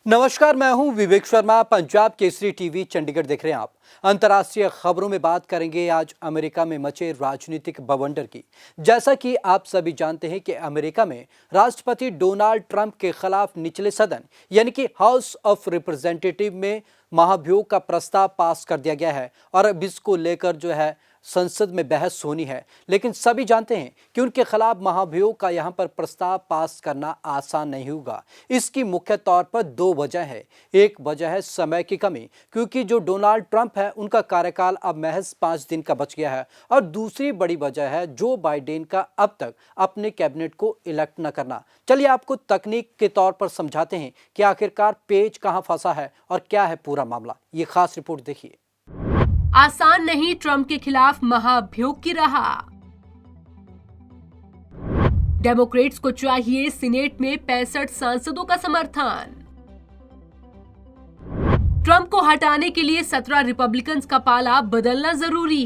नमस्कार, मैं हूं विवेक शर्मा। पंजाब केसरी टीवी चंडीगढ़ देख रहे हैं आप। अंतर्राष्ट्रीय खबरों में बात करेंगे आज अमेरिका में मचे राजनीतिक बवंडर की। जैसा कि आप सभी जानते हैं कि अमेरिका में राष्ट्रपति डोनाल्ड ट्रंप के खिलाफ निचले सदन यानी कि हाउस ऑफ रिप्रेजेंटेटिव में महाभियोग का प्रस्ताव पास कर दिया गया है और अब इसको लेकर जो है संसद में बहस होनी है। लेकिन सभी जानते हैं कि उनके खिलाफ महाभियोग का यहां पर प्रस्ताव पास करना आसान नहीं होगा। इसकी मुख्य तौर पर दो वजह है। एक वजह है समय की कमी, क्योंकि जो डोनाल्ड ट्रंप है उनका कार्यकाल अब महज 5 दिन का बच गया है, और दूसरी बड़ी वजह है जो बाइडेन का अब तक अपने कैबिनेट को इलेक्ट न करना। चलिए आपको तकनीक के तौर पर समझाते हैं कि आखिरकार पेच कहां फंसा है और क्या है पूरा मामला। ये खास रिपोर्ट देखिए। आसान नहीं ट्रंप के खिलाफ महाअभियोग की राह। डेमोक्रेट्स को चाहिए सीनेट में 65 सांसदों का समर्थन। ट्रंप को हटाने के लिए 17 रिपब्लिकन्स का पाला बदलना जरूरी।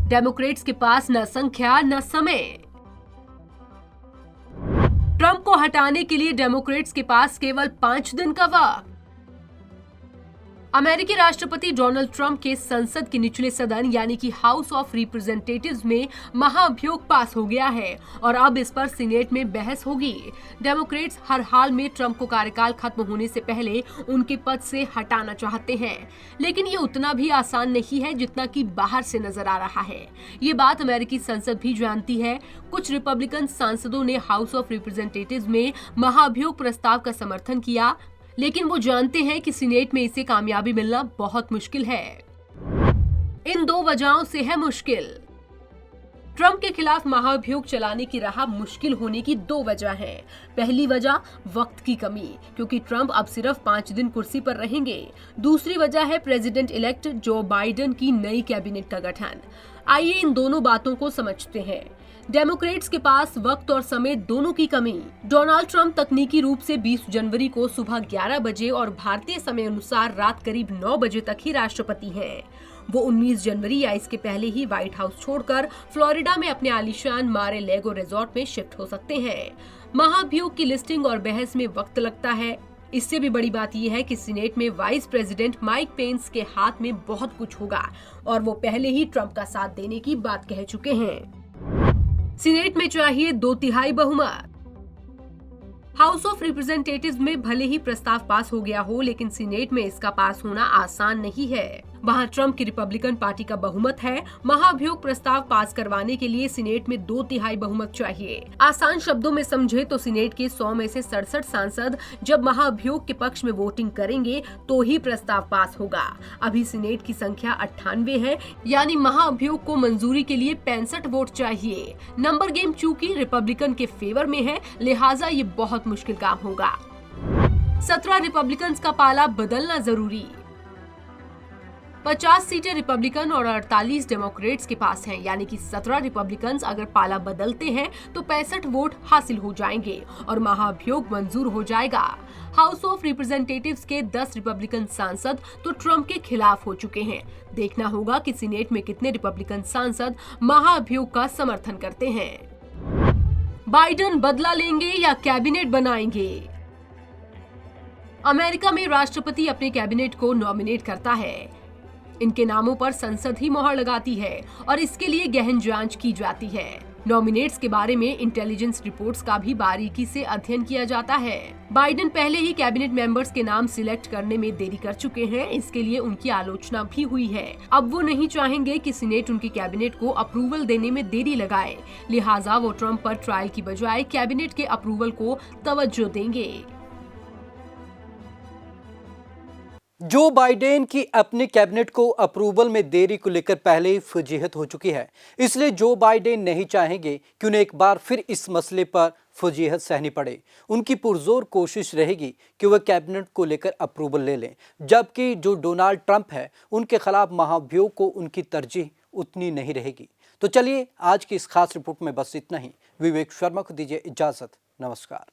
डेमोक्रेट्स के पास न संख्या न समय। ट्रंप को हटाने के लिए डेमोक्रेट्स के पास केवल 5 दिन का वक्त। अमेरिकी राष्ट्रपति डोनाल्ड ट्रंप के संसद के निचले सदन यानी कि हाउस ऑफ रिप्रेजेंटेटिव्स में महाअभियोग पास हो गया है और अब इस पर सीनेट में बहस होगी। डेमोक्रेट्स हर हाल में ट्रंप को कार्यकाल खत्म होने से पहले उनके पद से हटाना चाहते हैं, लेकिन ये उतना भी आसान नहीं है जितना कि बाहर से नजर आ रहा है। ये बात अमेरिकी संसद भी जानती है। कुछ रिपब्लिकन सांसदों ने हाउस ऑफ रिप्रेजेंटेटिव्स में महाअभियोग प्रस्ताव का समर्थन किया, लेकिन वो जानते हैं कि सीनेट में इसे कामयाबी मिलना बहुत मुश्किल है। इन दो वजहों से है मुश्किल। ट्रंप के खिलाफ महाअभियोग चलाने की राह मुश्किल होने की दो वजह है। पहली वजह वक्त की कमी, क्योंकि ट्रंप अब सिर्फ 5 दिन कुर्सी पर रहेंगे। दूसरी वजह है प्रेसिडेंट इलेक्ट जो बाइडेन की नई कैबिनेट का गठन। आइए इन दोनों बातों को समझते हैं। डेमोक्रेट्स के पास वक्त और समय दोनों की कमी। डोनाल्ड ट्रंप तकनीकी रूप से 20 जनवरी को सुबह 11 बजे और भारतीय समय अनुसार रात करीब 9 बजे तक ही राष्ट्रपति हैं। वो 19 जनवरी या इसके पहले ही व्हाइट हाउस छोड़कर फ्लोरिडा में अपने आलीशान मारे लेगो रिजॉर्ट में शिफ्ट हो सकते हैं। महाअभियोग की लिस्टिंग और बहस में वक्त लगता है। इससे भी बड़ी बात यह है कि सीनेट में वाइस प्रेसिडेंट माइक पेंस के हाथ में बहुत कुछ होगा और वो पहले ही ट्रंप का साथ देने की बात कह चुके हैं। सीनेट में चाहिए 2/3 बहुमत। हाउस ऑफ रिप्रेजेंटेटिव्स में भले ही प्रस्ताव पास हो गया हो, लेकिन सीनेट में इसका पास होना आसान नहीं है। वहां ट्रंप की रिपब्लिकन पार्टी का बहुमत है। महाअभियोग प्रस्ताव पास करवाने के लिए सीनेट में 2/3 बहुमत चाहिए। आसान शब्दों में समझे तो सीनेट के 100 में से 67 सांसद जब महाअभियोग के पक्ष में वोटिंग करेंगे तो ही प्रस्ताव पास होगा। अभी सीनेट की संख्या 98 है, यानी महाअभियोग को मंजूरी के लिए 65 वोट चाहिए। नंबर गेम चूंकि रिपब्लिकन के फेवर में है, लिहाजा ये बहुत मुश्किल काम होगा। 17 रिपब्लिकन्स का पाला बदलना जरूरी। 50 सीटें रिपब्लिकन और 48 डेमोक्रेट्स के पास हैं, यानी कि 17 रिपब्लिकन्स अगर पाला बदलते हैं तो 65 वोट हासिल हो जाएंगे और महाअभियोग मंजूर हो जाएगा। हाउस ऑफ रिप्रेजेंटेटिव्स के 10 रिपब्लिकन सांसद तो ट्रंप के खिलाफ हो चुके हैं। देखना होगा कि सीनेट में कितने रिपब्लिकन सांसद महाअभियोग का समर्थन करते हैं। बाइडेन बदला लेंगे या कैबिनेट बनाएंगे? अमेरिका में राष्ट्रपति अपने कैबिनेट को नॉमिनेट करता है। इनके नामों पर संसद ही मोहर लगाती है और इसके लिए गहन जांच की जाती है। नॉमिनेट्स के बारे में इंटेलिजेंस रिपोर्ट्स का भी बारीकी से अध्ययन किया जाता है। बाइडेन पहले ही कैबिनेट मेंबर्स के नाम सिलेक्ट करने में देरी कर चुके हैं, इसके लिए उनकी आलोचना भी हुई है। अब वो नहीं चाहेंगे कि सीनेट उनकी कैबिनेट को अप्रूवल देने में देरी लगाए, लिहाजा वो ट्रंप पर ट्रायल की बजाय कैबिनेट के अप्रूवल को तवज्जो देंगे। जो बाइडेन की अपने कैबिनेट को अप्रूवल में देरी को लेकर पहले ही फजीहत हो चुकी है, इसलिए जो बाइडेन नहीं चाहेंगे कि उन्हें एक बार फिर इस मसले पर फजीहत सहनी पड़े। उनकी पुरजोर कोशिश रहेगी कि वह कैबिनेट को लेकर अप्रूवल ले लें, जबकि जो डोनाल्ड ट्रंप है उनके खिलाफ महाअभियोग को उनकी तरजीह उतनी नहीं रहेगी। तो चलिए आज की इस खास रिपोर्ट में बस इतना ही। विवेक शर्मा को दीजिए इजाजत। नमस्कार।